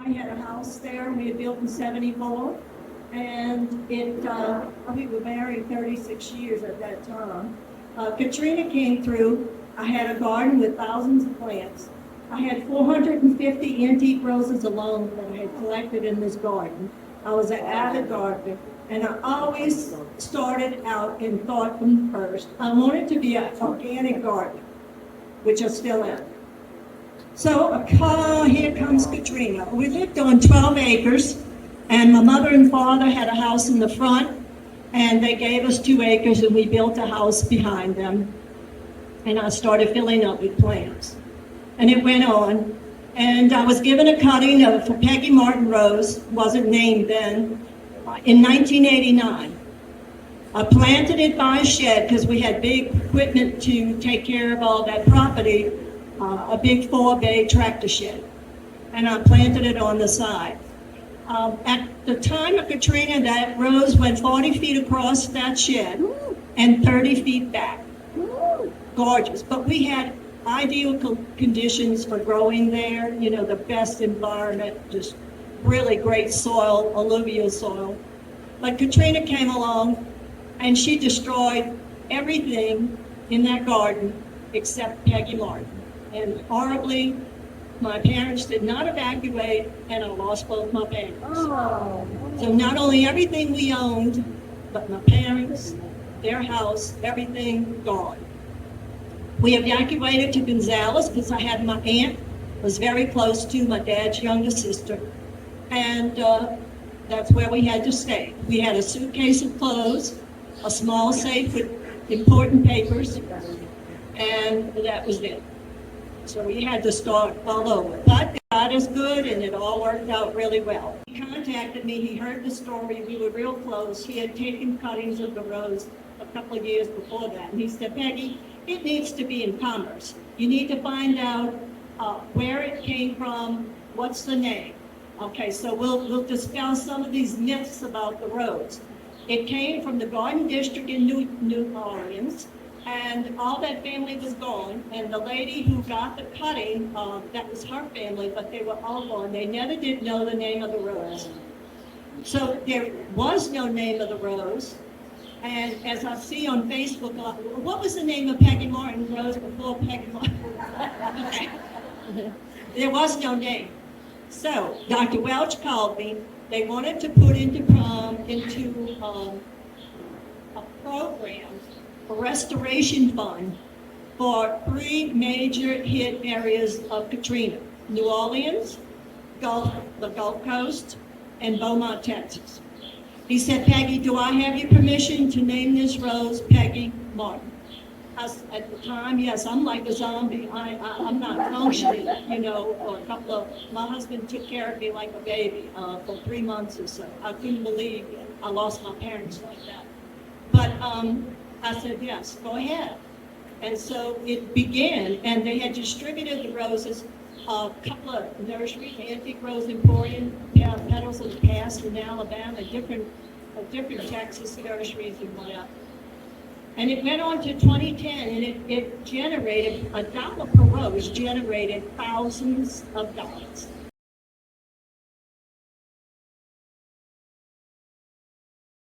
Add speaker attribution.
Speaker 1: I had a house there. We had built in '74, and we were married 36 years at that time. Katrina came through. I had a garden with thousands of plants. I had 450 antique roses alone that I had collected in this garden. I was an avid gardener, and I always started out and thought from first, I wanted to be an organic gardener, which I still am. So here comes Katrina. We lived on 12 acres, and my mother and father had a house in the front, and they gave us 2 acres, and we built a house behind them. And I started filling up with plants. And it went on. And I was given a cutting of Peggy Martin Rose, wasn't named then, in 1989. I planted it by a shed because we had big equipment to take care of all that property, a big 4-bay tractor shed. And I planted it on the side. At the time of Katrina, that rose went 40 feet across that shed and 30 feet back. Gorgeous. But we had ideal conditions for growing there, you know, the best environment, just really great soil, alluvial soil. But Katrina came along and she destroyed everything in that garden except Peggy Martin. And horribly, my parents did not evacuate, and I lost both my parents. Oh. So not only everything we owned, but my parents, their house, everything gone. We evacuated to Gonzales because I had my aunt, was very close to my dad's younger sister, and that's where we had to stay. We had a suitcase of clothes, a small safe with important papers, and that was it. So we had to start all over. But God is good, and it all worked out really well. He contacted me. He heard the story. We were real close. He had taken cuttings of the rose a couple of years before that. And he said, Peggy, it needs to be in commerce. You need to find out where it came from, what's the name. Okay, so we'll dispel some of these myths about the rose. It came from the Garden District in New Orleans. And all that family was gone, and the lady who got the cutting, that was her family, but they were all gone. They never did know the name of the rose. So there was no name of the rose. And as I see on Facebook, what was the name of Peggy Martin Rose before Peggy Martin? There was no name. So Dr. Welch called me. They wanted to put into a program, a restoration fund for 3 major hit areas of Katrina: New Orleans, the Gulf Coast, and Beaumont, Texas. He said, Peggy, do I have your permission to name this rose Peggy Martin? At the time, yes, I'm like a zombie. I'm not functioning, you know, for my husband took care of me like a baby for 3 months or so. I couldn't believe I lost my parents like that. But I said, yes, go ahead. And so it began, and they had distributed the roses, a couple of nurseries, Antique Rose Emporium, Petals of the Past in Alabama, different Texas nurseries and whatnot. And it went on to 2010, and it generated $1 per rose, generated thousands of dollars.